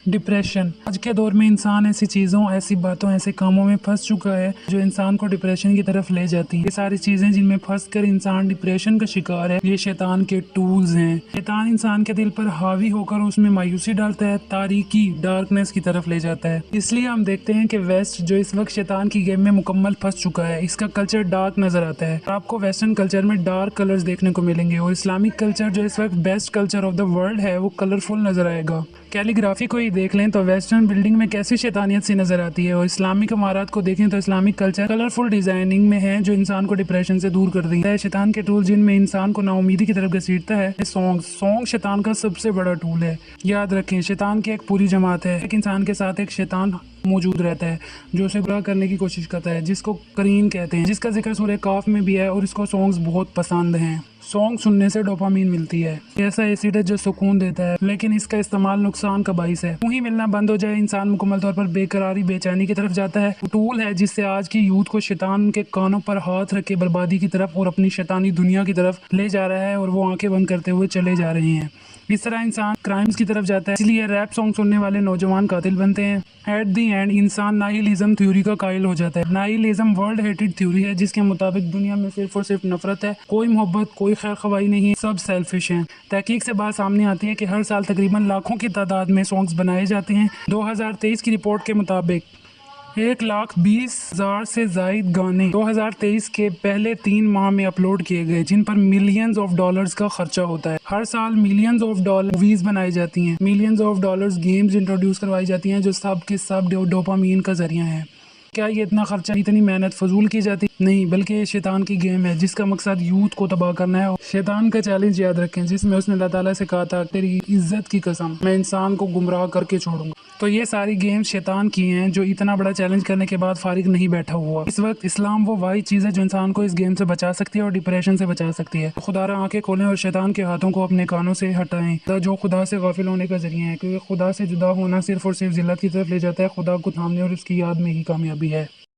Depression. आज के दौर में इंसान ऐसी चीज़ों, ऐसी बातों, ऐसे कामों में फंस चुका है जो इंसान को डिप्रेशन की तरफ ले जाती है। ये सारी चीज़ें जिनमें फंस कर इंसान डिप्रेशन का शिकार है, ये शैतान के टूल्स हैं। शैतान इंसान के दिल पर हावी होकर उसमें मायूसी डालता है, तारीकी, डार्कनेस की तरफ ले जाता है। इसलिए हम देखते हैं कि वेस्ट जो इस वक्त शैतान की गेम में मुकम्मल फंस चुका है, इसका कल्चर डार्क नजर आता है। आपको वेस्टर्न कल्चर में डार्क कलर्स देखने को मिलेंगे और इस्लामिक कल्चर जो इस वक्त best culture of the world है, वो कलरफुल नजर आएगा। कैलीग्राफी को ही देख लें तो वेस्टर्न बिल्डिंग में कैसी शैतानियत सी नजर आती है, और इस्लामिक इमारत को देखें तो इस्लामिक कल्चर कलरफुल डिजाइनिंग में है जो इंसान को डिप्रेशन से दूर कर देता है। शैतान के टूल जिनमें इंसान को नाउमीदी की तरफ घसीटता है, सॉन्ग शैतान का सबसे बड़ा टूल है। याद रखें, शैतान की एक पूरी जमात है। एक इंसान के साथ एक शैतान मौजूद रहता है जो उसे बुरा करने की कोशिश करता है, जिसको करीन कहते हैं, जिसका जिक्र सूरह काफ में भी है, और इसको सॉन्ग्स बहुत पसंद हैं। सॉन्ग सुनने से डोपामीन मिलती है, ऐसा एसिड है जो सुकून देता है, लेकिन इसका इस्तेमाल नुकसान का बाइस है। यूं ही मिलना बंद हो जाए, इंसान मुकम्मल तौर पर बेकरारी, बेचैनी की तरफ जाता है। टूल है जिससे आज की यूथ को शैतान के कानों पर हाथ रख के बर्बादी की तरफ और अपनी शैतानी दुनिया की तरफ ले जा रहा है, और वो आंखें बंद करते हुए चले जा रहे हैं। इस तरह इंसान क्राइम्स की तरफ जाता है, इसलिए रैप सॉन्ग सुनने वाले नौजवान कातिल बनते हैं। एट दी एंड इंसान नाहिलिज्म थ्योरी का कायल हो जाता है। नाहिलिज्म वर्ल्ड हेटेड थ्योरी है जिसके मुताबिक दुनिया में सिर्फ और सिर्फ नफरत है, कोई मोहब्बत, कोई खैर खवाई नहीं है, सब सेल्फिश हैं। तहकीक से बात सामने आती है कि हर साल तकरीबन लाखों की तादाद में सॉन्ग्स बनाए जाते हैं। 2023 की रिपोर्ट के मुताबिक 1,20,000 से जायद गाने 2023 के पहले 3 माह में अपलोड किए गए, जिन पर मिलियंस ऑफ डॉलर्स का खर्चा होता है। हर साल मिलियंस ऑफ डॉलर मूवीज बनाई जाती हैं, millions of dollars games introduce करवाई जाती हैं जो सब के सब डोपामीन का जरिया है। क्या ये इतना खर्चा, इतनी मेहनत फजूल की जाती? नहीं, बल्कि ये शैतान की गेम है जिसका मकसद यूथ को तबाह करना है। शैतान का चैलेंज याद रखें जिसमें उसने अल्लाह ताला से कहा था, तेरी इज्जत की कसम, मैं इंसान को गुमराह करके छोड़ूंगा। तो ये सारी गेम्स शैतान की हैं जो इतना बड़ा चैलेंज करने के बाद फारिग नहीं बैठा हुआ। इस वक्त इस्लाम वो वाही चीज़ है जो इंसान को इस गेम से बचा सकती है और डिप्रेशन से बचा सकती है। खुदारा आंखें खोलें और शैतान के हाथों को अपने कानों से हटाएं, जो खुदा से गाफिल होने का जरिया है, क्योंकि खुदा से जुदा होना सिर्फ और सिर्फ जिल्लत की तरफ ले जाता है। खुदा को थामने और उसकी याद में ही कामयाबी है।